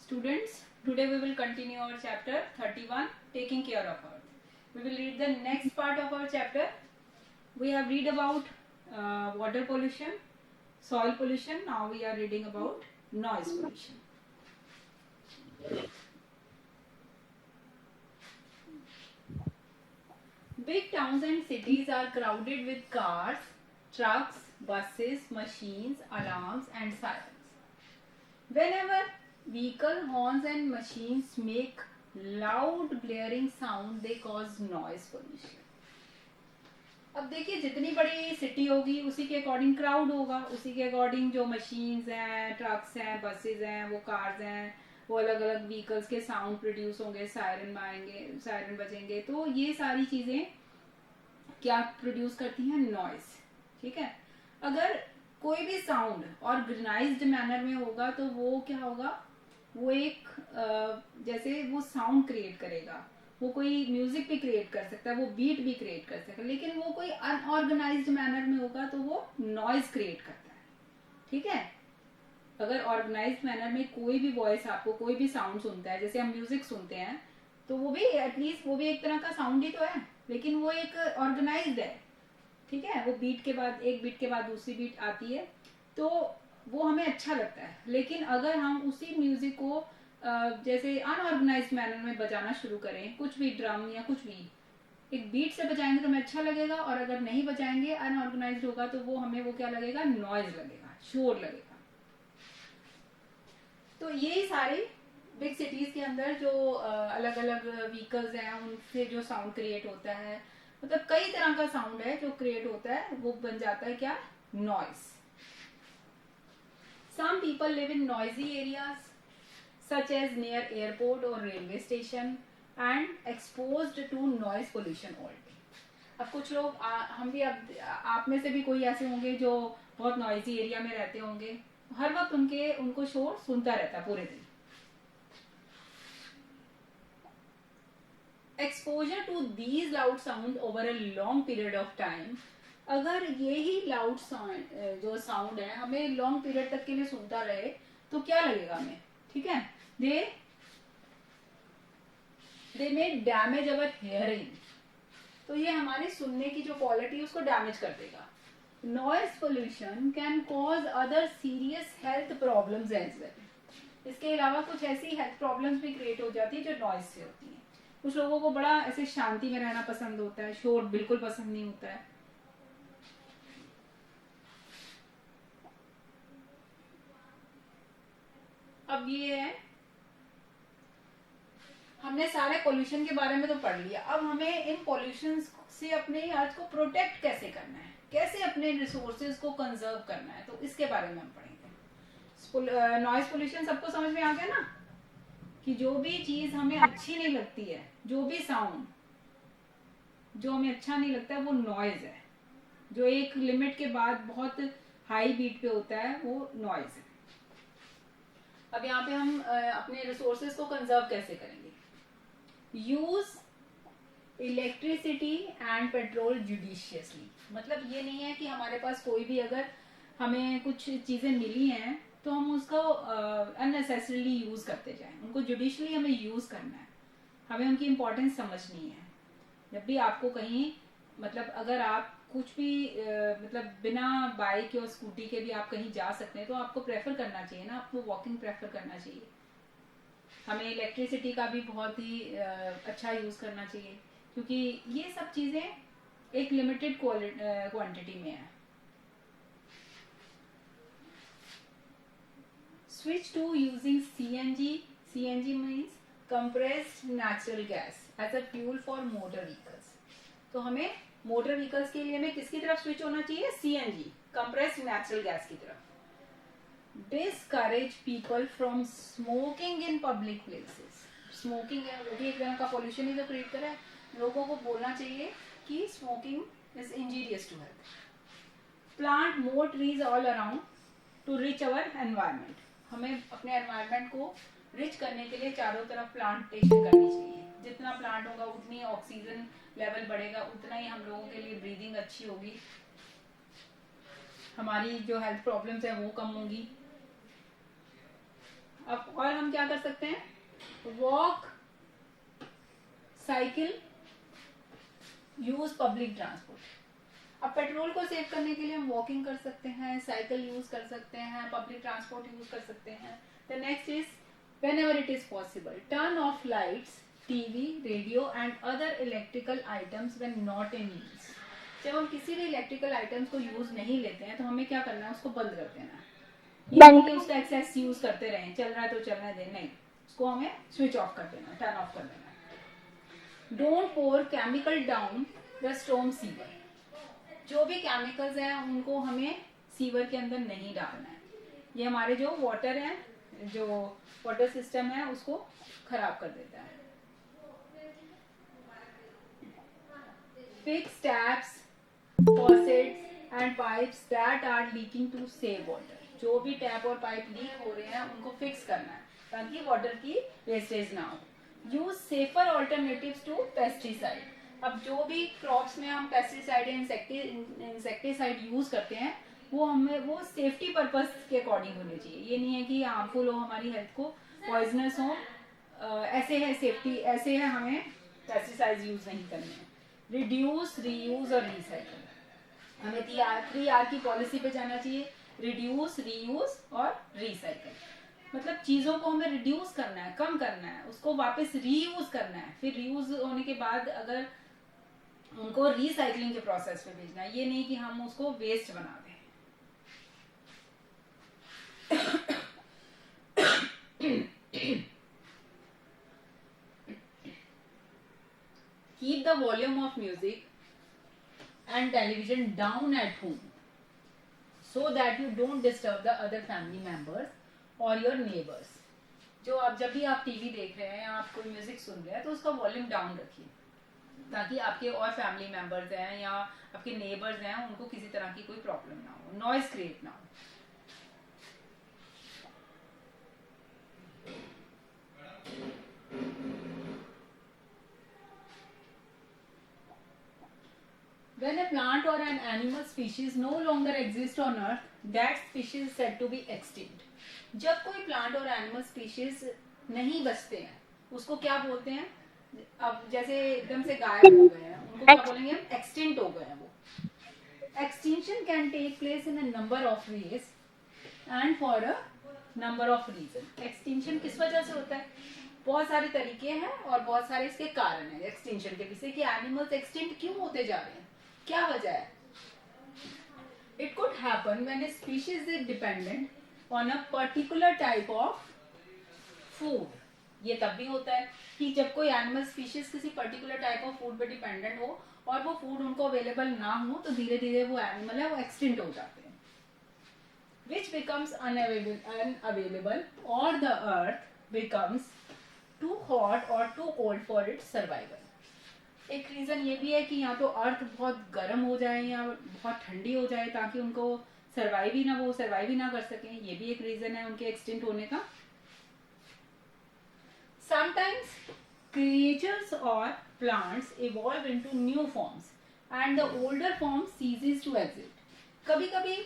Students, today we will continue our chapter 31, Taking Care of Earth. We will read the next part of our chapter. We have read about water pollution, soil pollution. Now we are reading about noise pollution. Big towns and cities are crowded with cars, trucks, buses, machines, alarms and sirens. Whenever vehicle horns and machines make loud blaring sound, they cause noise pollution. अब देखिए जितनी बड़ी city होगी उसी के according crowd होगा, उसी के अकॉर्डिंग जो मशीन्स हैं, ट्रक्स हैं, बसेस हैं, वो कार्स हैं, वो अलग अलग व्हीकल्स के साउंड प्रोड्यूस होंगे, सायरन आएंगे, सायरन बजेंगे, तो ये सारी चीजें क्या प्रोड्यूस करती हैं? नॉइज. ठीक है. अगर कोई भी साउंड ऑर्गेनाइज्ड मैनर में होगा तो वो क्या होगा? वो एक जैसे वो साउंड क्रिएट करेगा, वो कोई म्यूजिक भी क्रिएट कर सकता है, वो बीट भी क्रिएट कर सकता है, लेकिन वो कोई अनऑर्गेनाइज्ड मैनर में होगा तो वो नॉइज क्रिएट करता है. ठीक है. अगर ऑर्गेनाइज्ड मैनर में कोई भी वॉइस आपको कोई भी साउंड सुनता है, जैसे हम म्यूजिक सुनते हैं, तो वो भी एटलीस्ट वो भी एक तरह का साउंड ही तो है, लेकिन वो एक ऑर्गेनाइज्ड है. ठीक है. वो बीट के बाद एक बीट के बाद दूसरी बीट आती है, तो वो हमें अच्छा लगता है. लेकिन अगर हम उसी म्यूजिक को जैसे अनऑर्गेनाइज्ड मैनर में बजाना शुरू करें, कुछ भी ड्रम या कुछ भी एक बीट से बजाएंगे तो हमें अच्छा लगेगा, और अगर नहीं बजाएंगे, अनऑर्गेनाइज्ड होगा, तो वो हमें वो क्या लगेगा? नॉइज लगेगा, शोर लगेगा. तो यही सारी बिग सिटीज के अंदर जो अलग अलग व्हीकल्स हैं उनसे जो साउंड क्रिएट होता है, मतलब कई तरह का साउंड है जो क्रिएट होता है, वो बन जाता है क्या? Noise. Some people live in noisy areas such as near airport or railway station and exposed to noise pollution all day. अब कुछ लोग हम भी अब आप में से भी कोई ऐसे होंगे जो बहुत नॉइजी एरिया में रहते होंगे, हर वक्त उनको शोर सुनता रहता है पूरे दिन. Exposure to these loud sound over a long period of time, अगर ये ही लाउड जो साउंड है हमें लॉन्ग पीरियड तक के लिए सुनता रहे तो क्या लगेगा हमें? ठीक है. दे मे डैमेज अवर हियरिंग, तो ये हमारे सुनने की जो क्वालिटी है उसको डैमेज कर देगा. Noise pollution can cause other serious health problems as well. इसके अलावा कुछ ऐसी हेल्थ प्रॉब्लम्स भी क्रिएट हो जाती है जो नॉइज से होती है. कुछ लोगों को बड़ा ऐसे शांति में रहना पसंद होता है, शोर बिल्कुल पसंद नहीं होता है. अब ये है, हमने सारे पोल्यूशन के बारे में तो पढ़ लिया. अब हमें इन पोल्यूशन से अपने अर्थ को प्रोटेक्ट कैसे करना है, कैसे अपने रिसोर्सेज को कंजर्व करना है, तो इसके बारे में हम पढ़ेंगे. नॉइज पोल्यूशन सबको समझ में आ गया ना, कि जो भी चीज हमें अच्छी नहीं लगती है, जो भी साउंड जो हमें अच्छा नहीं लगता है, वो नॉइज है. जो एक लिमिट के बाद बहुत हाई बीट पे होता है, वो नॉइज है. अब यहाँ पे हम अपने रिसोर्सेज को कंजर्व कैसे करेंगे? Use electricity and petrol judiciously. मतलब ये नहीं है कि हमारे पास कोई भी अगर हमें कुछ चीजें मिली हैं तो हम उसको अननेसेसरीली यूज करते जाएं. उनको जुडिशली हमें यूज करना है, हमें उनकी इम्पोर्टेंस समझनी है. जब भी आपको कहीं, मतलब अगर आप कुछ भी मतलब बिना बाइक और स्कूटी के भी आप कहीं जा सकते हैं तो आपको प्रेफर करना चाहिए ना, आपको वॉकिंग प्रेफर करना चाहिए. हमें इलेक्ट्रिसिटी का भी बहुत ही अच्छा यूज करना चाहिए, क्योंकि ये सब चीजें एक लिमिटेड क्वांटिटी में है. Switch to using CNG. CNG means compressed natural gas as a fuel for motor vehicles. तो हमें मोटर व्हीकल्स के लिए हमें किसकी तरफ स्विच होना चाहिए? सीएनजी, कंप्रेस्ड नेचुरल गैस की तरफ. Discourage people from smoking in public places. Smoking है वो भी एक तरह का पॉल्यूशन ही तो क्रिएट कर रहा है. लोगों को बोलना चाहिए कि smoking is injurious to health. Plant more trees all around to rich our environment. हमें अपने एनवायरमेंट को रिच करने के लिए चारों तरफ प्लांटेशन करनी चाहिए. जितना प्लांट होगा उतनी ऑक्सीजन लेवल बढ़ेगा, उतना ही हम लोगों के लिए ब्रीदिंग अच्छी होगी, हमारी जो हेल्थ प्रॉब्लम्स है वो कम होंगी. अब और हम क्या कर सकते हैं, walk, cycle, use public transport. अब पेट्रोल को सेव करने के लिए हम वॉकिंग कर सकते हैं, साइकिल यूज कर सकते हैं, पब्लिक ट्रांसपोर्ट यूज कर सकते हैं। The next is whenever it is possible, turn off lights, TV, radio and other electrical items when not in use। जब हम किसी भी इलेक्ट्रिकल आइटम्स को यूज नहीं लेते हैं तो हमें क्या करना है, उसको बंद कर देना है। ये नहीं कि उसका एक्सेस यूज करते रहें, चल रहा है तो चलने दें, नहीं, उसको हमें स्विच ऑफ कर देना, टर्न ऑफ कर देना। Don't pour chemical down the storm sewer. जो भी केमिकल्स हैं उनको हमें सीवर के अंदर नहीं डालना है, ये हमारे जो वाटर है, जो वाटर सिस्टम है उसको खराब कर देता है। Fix taps, faucets and pipes that are leaking to save water। जो भी टैप और पाइप लीक हो रहे हैं उनको फिक्स करना है ताकि वाटर की वेस्टेज ना हो। Use safer alternatives to pesticide. अब जो भी क्रॉप्स में हम पेस्टिसाइड या इंसेक्टिसाइड यूज करते हैं वो सेफ्टी पर्पस के अकॉर्डिंग होने चाहिए। ये नहीं है कि हार्मफुल हो, हमारी हेल्थ को पॉइजनस हो, ऐसे है सेफ्टी, ऐसे है हमें पेस्टिसाइड यूज नहीं करने हैं। रिड्यूस, रीयूज और रिसाइकल। हमें 3R की पॉलिसी पे जाना चाहिए, रिड्यूस, रीयूज और रिसाइकल। मतलब चीजों को हमें रिड्यूस करना है, कम करना है, उसको वापस रीयूज करना है, फिर रीयूज होने के बाद अगर उनको रिसाइकलिंग के प्रोसेस पे भेजना है। ये नहीं कि हम उसको वेस्ट बना दें। Keep the volume of music and television down at home so that you don't disturb the other family members or your neighbors। जो आप जब भी आप टीवी देख रहे हैं या आप कोई म्यूजिक सुन रहे हैं तो उसका वॉल्यूम डाउन रखिए ताकि आपके और फैमिली मेंबर्स हैं या आपके नेबर्स हैं उनको किसी तरह की कोई प्रॉब्लम ना हो, नॉइज क्रिएट ना हो। When a plant or an animal species no longer exists on earth, that species is said to be extinct। जब कोई प्लांट और एनिमल स्पीशीज नहीं बचते हैं उसको क्या बोलते हैं? अब जैसे एकदम से गायब हो गए हैं उनको क्या बोलेंगे हम? एक्सटिंक्ट हो गए हैं वो। Extinction can take place in a number of ways and for a number of reason. Extinction किस वजह से होता है? बहुत सारे तरीके हैं और बहुत सारे इसके कारण हैं एक्सटिंक्शन के पीछे कि एनिमल्स एक्सटिंक्ट क्यों होते जा रहे हैं, क्या वजह है? It could happen when a species is dependent on a particular type of food। ये तब भी होता है कि जब कोई एनिमल स्पीशीज किसी पर्टिकुलर टाइप ऑफ फूड पे डिपेंडेंट हो और वो फूड उनको अवेलेबल ना हो तो धीरे धीरे वो एनिमल है वो एक्सटिंक्ट हो जाते हैं। Which becomes unavailable or the earth becomes too hot or too cold for its survival। एक रीजन ये भी है कि या तो अर्थ बहुत गर्म हो जाए या बहुत ठंडी हो जाए ताकि उनको सर्वाइव ही ना कर सकें। ये भी एक रीजन है उनके एक्सटिंक्ट होने का। समटाइम्स क्रिएचर्स और plants evolve into new forms and the older form ceases to exist. कभी कभी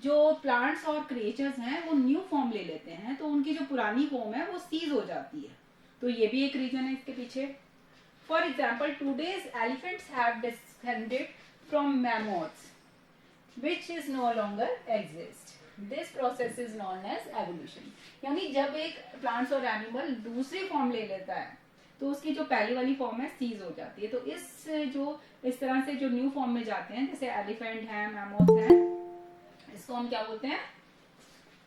जो प्लांट्स और क्रिएचर्स हैं वो न्यू फॉर्म ले लेते हैं तो उनकी जो पुरानी फॉर्म है वो सीज हो जाती है, तो ये भी एक रीजन है इसके पीछे। For example, today's elephants have descended from mammoths, which is no longer exist। This process is known as evolution। यानी जब एक प्लांट्स और एनिमल दूसरी फॉर्म ले लेता है तो उसकी जो पहली वाली फॉर्म है सीज हो जाती है। तो इस तरह से जो न्यू फॉर्म में जाते हैं जैसे एलिफेंट है, मैमोथ है, इसको हम क्या बोलते हैं?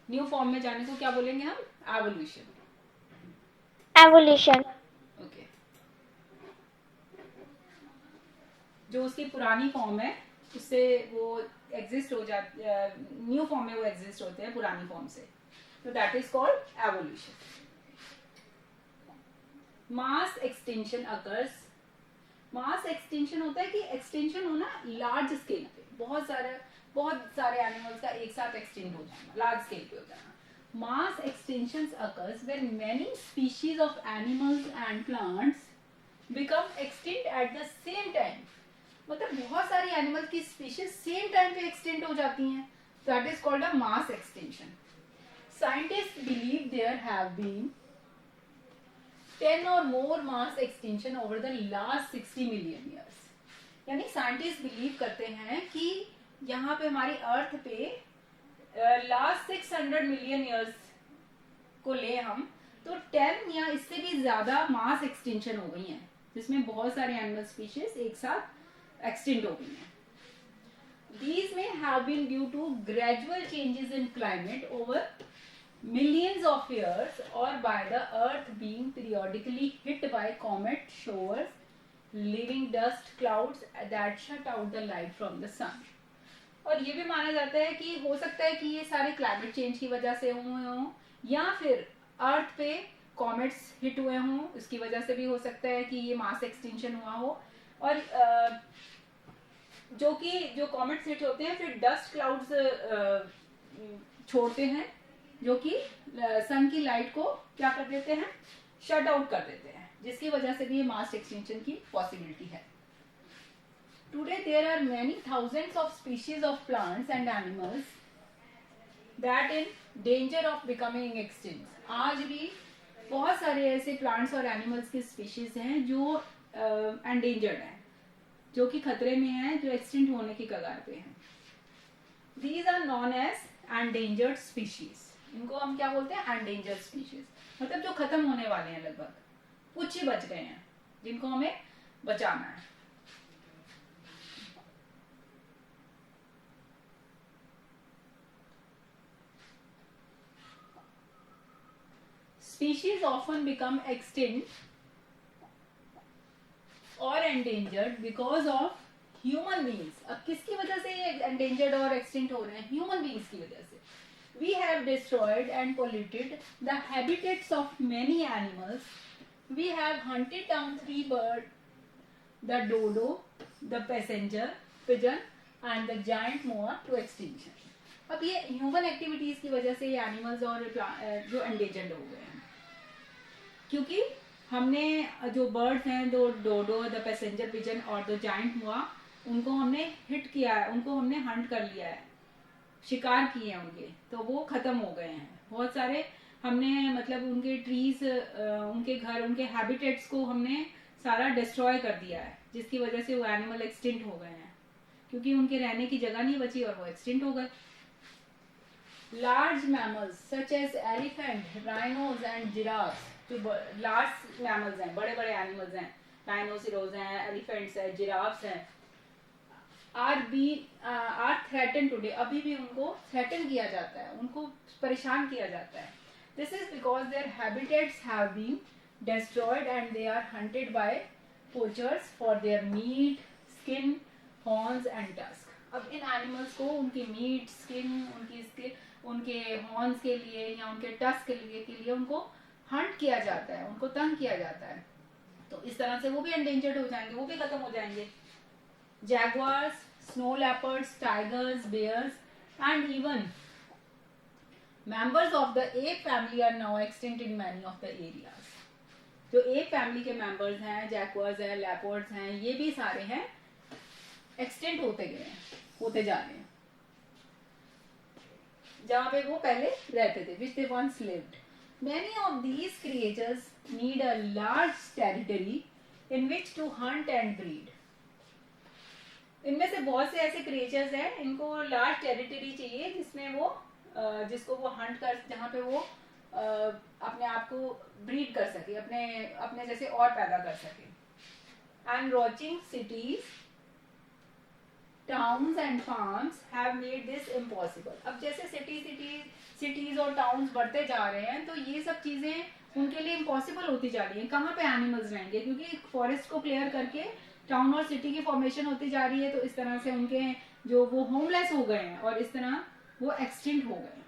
न्यू फॉर्म में जाने को क्या बोलेंगे हम? एवोल्यूशन। एवोल्यूशन। ओके। जो उसकी पुरानी फॉर्म है उससे वो एग्जिस्ट हो जाती, न्यू फॉर्म में वो एग्जिस्ट होते हैं पुरानी फॉर्म से, तो that is called evolution. Mass extension occurs. Mass extension होता है कि एक्सटेंशन होना लार्ज स्केल पे, बहुत सारे एनिमल्स का एक साथ एक्सटेंड हो जाना, लार्ज स्केल पे हो जाना। मास extension occurs when many species of animals and plants become extinct at the same time. मतलब बहुत सारी एनिमल्स की स्पीशीज सेम टाइम पे एक्सटेंड हो जाती हैं, that is called a mass extension. Scientists believe there have been 10 or more mass extinction over the last 60 million years. यानी scientist believe करते हैं कि यहाँ पे हमारी अर्थ पे लास्ट 600 मिलियन ईयर्स को ले हम तो 10 या इससे भी ज्यादा मास एक्सटिंक्शन हो गई हैं, जिसमें बहुत सारे एनिमल स्पीशीज एक साथ एक्सटिंक्ट हो गई हैं. These may have been due to gradual changes in climate over millions of years or by the earth being periodically hit by comet showers, leaving dust clouds that shut out the light from the sun. और ये भी माना जाता है कि हो सकता है कि ये सारे क्लाइमेट चेंज की वजह से हुए हों या फिर अर्थ पे कॉमेट्स हिट हुए हों, इसकी वजह से भी हो सकता है कि ये मास एक्सटिंक्शन हुआ हो. और जो कॉमेट्स हिट होते हैं फिर डस्ट क्लाउड्स छोड़ते हैं जो कि सन की लाइट को क्या कर देते हैं, शट आउट कर देते हैं, जिसकी वजह से भी मास एक्सटिंक्शन की पॉसिबिलिटी है. Today there are many thousands of species of plants and animals that in danger of becoming extinct. आज भी बहुत सारे ऐसे प्लांट्स और एनिमल्स की स्पीशीज हैं जो एंडेंजर्ड हैं, जो कि खतरे में हैं, जो एक्सटिंक्ट होने की कगार पे हैं. These are known as endangered species. इनको हम क्या बोलते हैं, endangered species. मतलब जो खत्म होने वाले हैं, लगभग कुछ ही बच गए हैं जिनको हमें बचाना है. Species often become extinct or endangered because of human beings. अब किसकी वजह से ये एंडेंजर्ड और एक्सटिंक्ट हो रहे हैं, ह्यूमन बींग्स की वजह से. We have destroyed and polluted the habitats of many animals. We have hunted down 3 bird, the dodo, the passenger pigeon and the giant moa to extinction. अब ये ह्यूमन एक्टिविटीज की वजह से ये एनिमल्स और जो एंडेंजर्ड हो गए हैं, क्योंकि हमने जो बर्ड्स हैं, दो डोडो, द पैसेंजर पिजन और द जायंट मोआ, उनको हमने हिट किया है, उनको हमने हंट कर लिया है, शिकार किए हैं उनके, तो वो खत्म हो गए हैं. बहुत सारे हमने मतलब उनके ट्रीज, उनके घर, उनके हैबिटेट्स को हमने सारा डिस्ट्रॉय कर दिया है, जिसकी वजह से वो एनिमल एक्सटिंक्ट हो गए हैं, क्योंकि उनके रहने की जगह नहीं बची और वो एक्सटिंक्ट हो गए. Large mammals such as elephant, rhinos and giraffes, जो लार्ज मैमल्स हैं, बड़े बड़े एनिमल्स हैं, राइनोसिरोज हैं, एलिफेंट्स हैं, जिराफ्स हैं, आर थ्रेटन टुडे. अभी भी उनको थ्रेटन किया जाता है, उनको परेशान किया जाता है. This is because their habitats have been destroyed and they are hunted by poachers for their meat, skin, horns and tusk. अब इन एनिमल्स को उनकी मीट, स्किन, उनके हॉर्न्स के लिए या उनके टस्क के लिए उनको हंट किया जाता है, उनको तंग किया जाता है. तो इस तरह से वो भी एंडेंजर्ड हो जाएंगे, वो भी खत्म हो जाएंगे. Jaguars, snow leopards, tigers, bears, and even members of the ape family are now extinct in many of the areas. जो ape family के members हैं, jaguars हैं, leopards हैं, ये भी सारे हैं extinct होते गए हैं, होते जा रहे हैं, जहाँ पे वो पहले रहते थे, which they once lived. Many of these creatures need a large territory in which to hunt and breed. इनमें से बहुत से ऐसे क्रिएचर्स हैं, इनको लार्ज टेरिटरी चाहिए जिसमें वो जिसको वो हंट कर, जहाँ पे वो अपने आप को ब्रीड कर सके, अपने जैसे और पैदा कर सके. And encroaching cities, towns and farms have made this impossible. अब जैसे सिटीज और टाउन्स बढ़ते जा रहे हैं, तो ये सब चीजें उनके लिए इम्पॉसिबल होती जा रही है. कहाँ पे एनिमल्स रहेंगे, क्योंकि फॉरेस्ट को क्लियर करके टाउन और सिटी की फॉर्मेशन होती जा रही है. तो इस तरह से उनके जो वो होमलेस हो गए हैं और इस तरह वो एक्सटिंक्ट हो गए.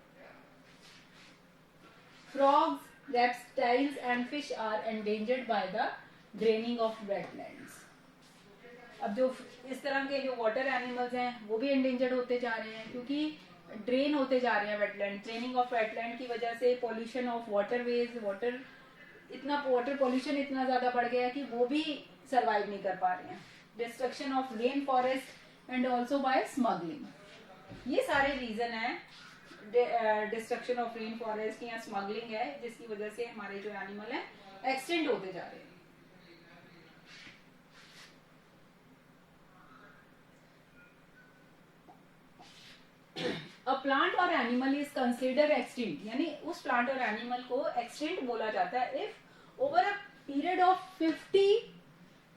Frogs, reptiles and fish are endangered by the draining of wetlands. अब जो इस तरह के जो वाटर एनिमल्स हैं वो भी एंडेंजर्ड होते जा रहे हैं, क्योंकि ड्रेन होते जा रहे हैं वेटलैंड. ड्रेनिंग ऑफ वेटलैंड की वजह से pollution of waterways, water pollution इतना ज्यादा बढ़ गया कि वो भी सर्वाइव नहीं कर पा रहे हैं. Destruction of rain forest and also by smuggling. ये सारे रीजन है डिस्ट्रक्शन ऑफ रेन फॉरेस्ट या स्मगलिंग है, जिसकी वजह से हमारे जो एनिमल है एक्सटेंड होते जा रहे हैं. अ प्लांट और एनिमल इज कंसिडर एक्सटिंक्ट, यानी उस प्लांट और एनिमल को एक्सटिंक्ट बोला जाता है if over a period of 50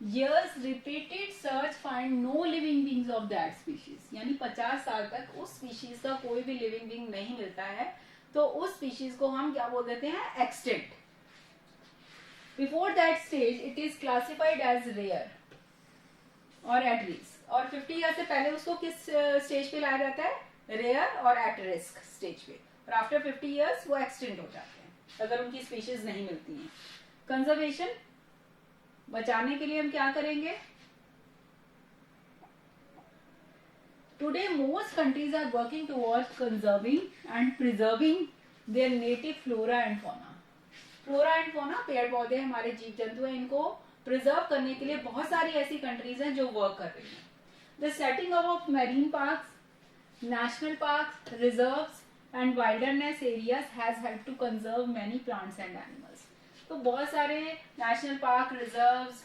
years repeated search find no living beings of that species, यानी 50 साल तक उस स्पीशीज का कोई भी लिविंग बीइंग नहीं मिलता है, तो उस स्पीशीज को हम क्या बोल देते हैं, extinct. Before that stage it is classified as rare और एट रिस्क, और 50 ईयर से पहले उसको किस स्टेज पे लाया जाता है, रेयर और एट रिस्क स्टेज पे, और आफ्टर 50 ईयर्स वो एक्सटिंक्ट हो जाते हैं अगर उनकी स्पीशीज नहीं मिलती हैं. कंजर्वेशन, बचाने के लिए हम क्या करेंगे. Today most countries are working towards conserving and preserving their native flora and fauna. Flora and fauna पेड़ पौधे हमारे जीव जंतु हैं, इनको प्रिजर्व करने के लिए बहुत सारी ऐसी कंट्रीज हैं जो वर्क कर रही हैं. The setting of marine parks, national parks, reserves and wilderness areas has helped to conserve many plants and animals. तो बहुत सारे नेशनल पार्क, रिजर्व्स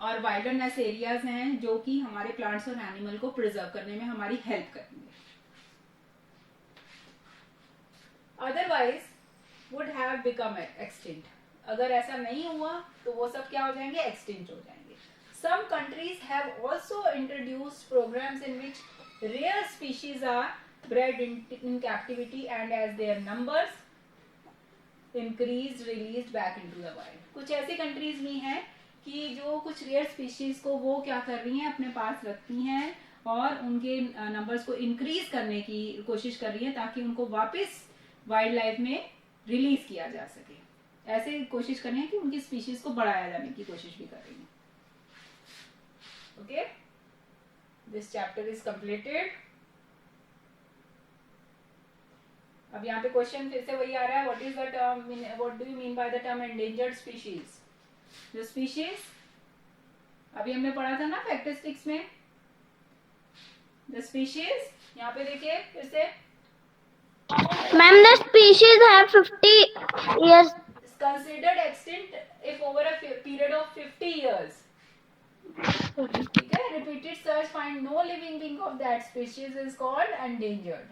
और वाइल्डरनेस एरियाज हैं जो कि हमारे प्लांट्स और एनिमल को प्रिजर्व करने में हमारी हेल्प करेंगे. Otherwise would have become extinct, अगर ऐसा नहीं हुआ तो वो सब क्या हो जाएंगे, एक्सटिंक्ट हो जाएंगे. Some countries have also introduced programmes in which rare species are bred in captivity and as their numbers increased released back into the wild. कुछ ऐसी कंट्रीज भी हैं कि जो कुछ रेयर स्पीशीज को वो क्या कर रही हैं, अपने पास रखती हैं और उनके नंबर्स को इंक्रीज करने की कोशिश कर रही हैं ताकि उनको वापस वाइल्ड लाइफ में रिलीज किया जा सके. ऐसे कोशिश कर रही हैं कि उनकी स्पीशीज को बढ़ाया जाने की कोशिश भी कर रही हैं. Okay, this chapter is completed. अब यहाँ पे क्वेश्चन फिर से वही आ रहा है, what is the term, what do you mean by the term endangered species. जो स्पीशीज अभी हमने पढ़ा था ना फैक्टरिस्टिक्स में, द स्पीशीज, यहाँ पे देखिए फिर से, ma'am the species have 50 years considered extinct if over a period of 50 years. ठीक है, repeated search find no living being of that species is called endangered.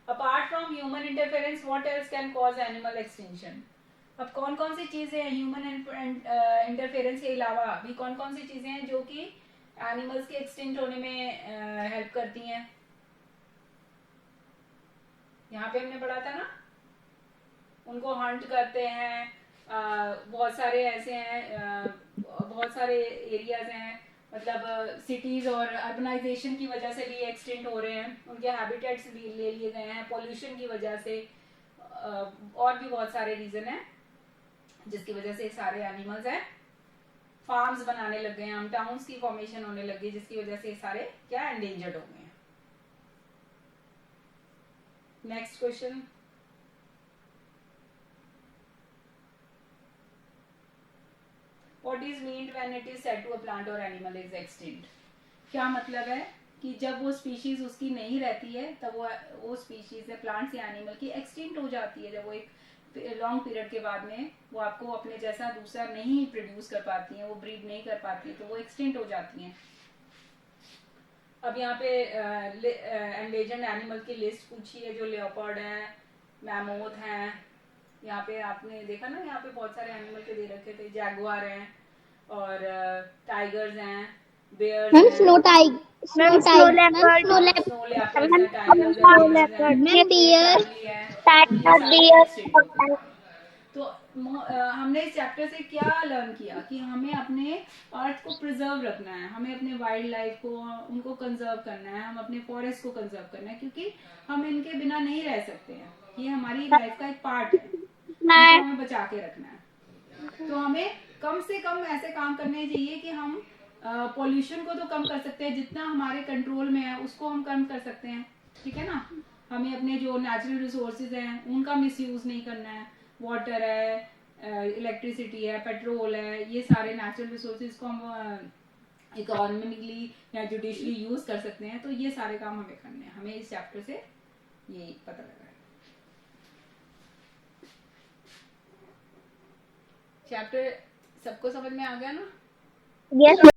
Apart from human interference, what else can cause animal extinction? अब कौन कौन सी चीजें हैं human interference के अलावा भी, कौन कौन सी चीजें हैं जो कि एनिमल्स के एक्सटिंक्ट होने में हेल्प करती हैं. यहाँ पे हमने पढ़ा था ना, उनको हंट करते हैं, बहुत सारे ऐसे हैं, बहुत सारे एरियाज हैं, मतलब सिटीज और अर्बनाइजेशन की वजह से भी एक्सटेंड हो रहे हैं, उनके हैबिटेट्स भी ले लिए गए हैं पॉल्यूशन की वजह से, और भी बहुत सारे रीजन हैं जिसकी वजह से सारे एनिमल्स हैं, फार्म्स बनाने लग गए हैं हम, टाउन्स की फॉर्मेशन होने लग गई जिसकी वजह से सारे क्या एंडेंजर्ड हो गए हैं. Next question. What is meant when it is said to a plant or animal is extinct? क्या मतलब है कि जब वो स्पीशीज उसकी नहीं रहती है तब वो स्पीशीज है प्लांट्स या एनिमल की एक्सटिंक्ट हो जाती है. जब वो एक लॉन्ग पीरियड के बाद में वो आपको अपने जैसा दूसरा नहीं प्रोड्यूस कर पाती हैं, वो ब्रीड नहीं कर पाती, तो वो एक्सटिंक्ट हो जाती हैं. अब यहाँ पे एंडेंजर्ड एनिमल की लिस्ट पूछी है, जो लेपर्ड है, मैमोथ हैं, यहाँ पे आपने देखा ना, यहाँ पे बहुत सारे एनिमल के दे रखे थे, जैगुआर हैं और टाइगर्स हैं, बेयर्स हैं, स्नो लेपर्ड, स्नो लेपर्ड्स हैं, टाइगर्स हैं, डियर, तो हमने इस चैप्टर से क्या लर्न किया कि हमें अपने अर्थ को प्रिजर्व रखना है, हमें अपने वाइल्ड लाइफ को उनको कंजर्व करना है, हम अपने फॉरेस्ट को कंजर्व करना है, क्योंकि हम इनके बिना नहीं रह सकते हैं, ये हमारी लाइफ का एक पार्ट है, इनको हमें बचा के रखना है. तो हमें कम से कम ऐसे काम करने चाहिए कि हम पॉल्यूशन को तो कम कर सकते हैं, जितना हमारे कंट्रोल में है उसको हम कम कर सकते हैं. ठीक है ना, हमें अपने जो नेचुरल रिसोर्सेज हैं उनका मिसयूज नहीं करना है. वाटर है, इलेक्ट्रिसिटी है, पेट्रोल है, ये सारे नेचुरल रिसोर्सेज को हम इकोनॉमिकली या जुडिशली यूज कर सकते हैं, तो ये सारे काम हमें करने हैं। हमें इस चैप्टर से ये पता लगा है। चैप्टर सबको समझ में आ गया ना? Yes.